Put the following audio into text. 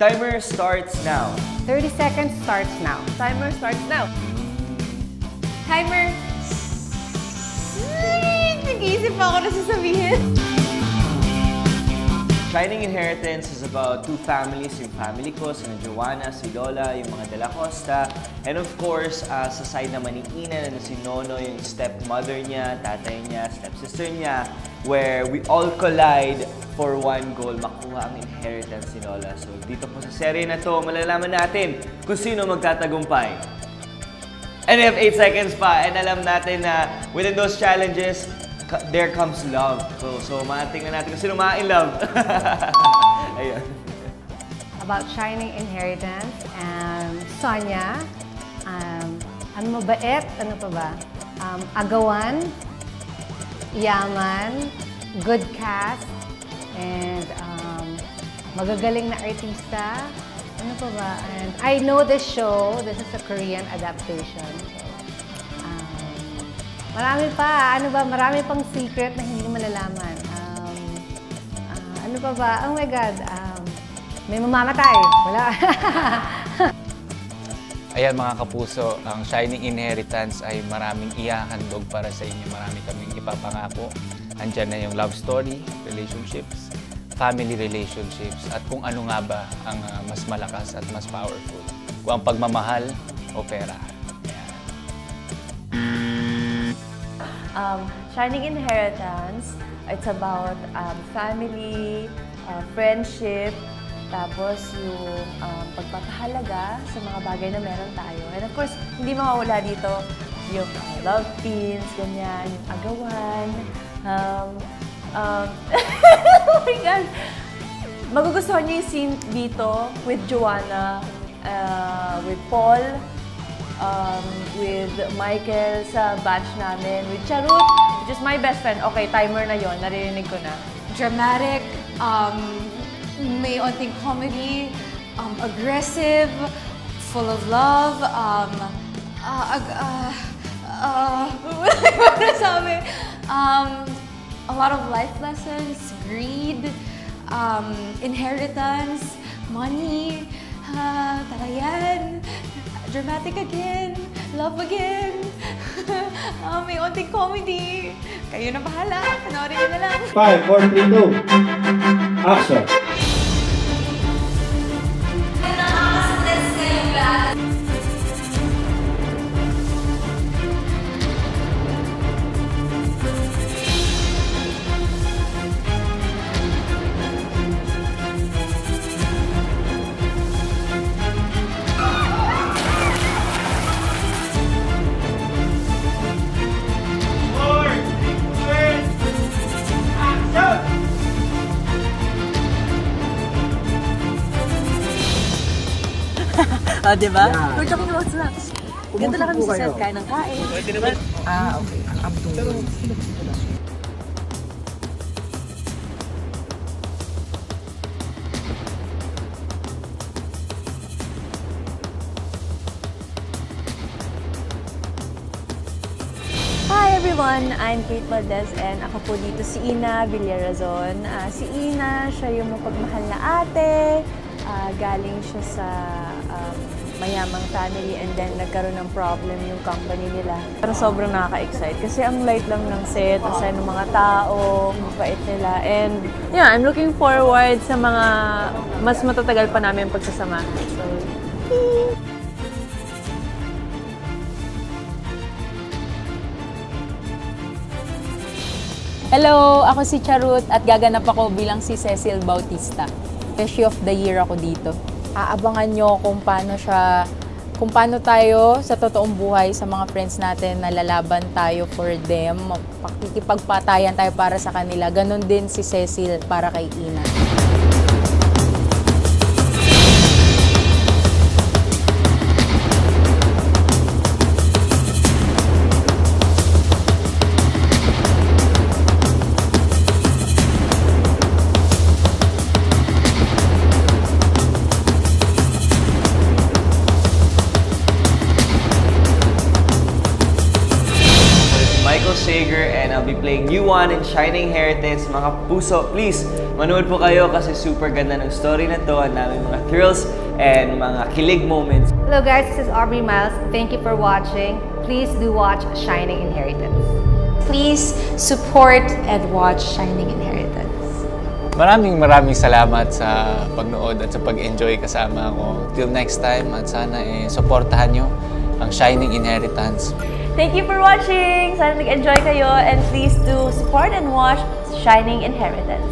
Timer starts now. 30 seconds starts now. Timer starts now. Timer. Nag-iisip ako na sasabihin. Shining Inheritance is about two families, yung family ko, si Joanna, si Lola, yung mga De La Costa. And of course, sa side naman ni Ina, si Nono, yung stepmother niya, tatay niya, stepsister niya, where we all collide for one goal, makuha ang inheritance ni Lola. So dito po sa serye na to, malalaman natin kung sino magtatagumpay. And we have 8 seconds pa, and alam natin na within those challenges, there comes love. So matingnan natin kung sino ma-in-love. Ayun. About Shining Inheritance, Sonia, ano mabait, ano pa ba? Agawan, yaman, good cast, and magagaling na artista. Ano pa ba? And I know this show. This is a Korean adaptation. Marami pa. Ano ba? Marami pang secret na hindi malalaman. Ano pa ba? Oh my God. May mamamatay. Wala. Ayan mga kapuso, ang Shining Inheritance ay maraming ihahandog para sa inyo. Marami kaming ipapangako. Andyan na yung love story, relationships, family relationships, at kung ano nga ba ang mas malakas at mas powerful. Kung ang pagmamahal o pera. Shining Inheritance, it's about family, friendship, tapos yung pagpapahalaga sa mga bagay na meron tayo. And of course, hindi mawawala dito yung love teams, ganyan, yung agawan. Oh my God! Magugustuhan niyo yung scene dito with Joanna, with Paul, with Michael sa batch namin, with Charut, which is my best friend. Okay, timer na yon, naririnig ko na. Dramatic, may onting comedy, aggressive, full of love, a lot of life lessons, greed, inheritance, money, tarayan, dramatic again, love again, may onting comedy. Kayo na bahala, panoorin nyo na lang. 5, 4, 3, 2, action! Diba? Yeah. We're talking about snacks. Ganda lang kami sa set, kain ng kain. Pwede naman. Okay. Abdul. Hi everyone! I'm Kate Valdez and ako po dito si Ina Villarazon. Si Ina, siya yung mapagmahal na ate. Galing siya sa mayamang family and then nagkaroon ng problem yung company nila. Pero sobrang nakaka-excite kasi ang light lang ng set, ang saya ng mga tao, mabait nila. And yeah, I'm looking forward sa mga mas matatagal pa namin pagsasama. So, Hello! Ako si Charut at gaganap ako bilang si Cecil Bautista. Freshie of the Year ako dito. Aabangan nyo kung paano tayo sa totoong buhay sa mga friends natin na lalaban tayo for them. Pakikipagpatayan tayo para sa kanila. Ganon din si Cecil para kay Ina. Sager, and I'll be playing Yuan in Shining Inheritance. Mga puso, please, manood po kayo kasi super ganda ng story na to. Ang daming mga thrills and mga kilig moments. Hello guys, this is Aubrey Miles. Thank you for watching. Please do watch Shining Inheritance. Please support and watch Shining Inheritance. Maraming salamat sa pagnood at sa pag-enjoy kasama ko. Till next time, at sana supportahan nyo ang Shining Inheritance. Thank you for watching! Sana nag-enjoy kayo and please do support and watch Shining Inheritance.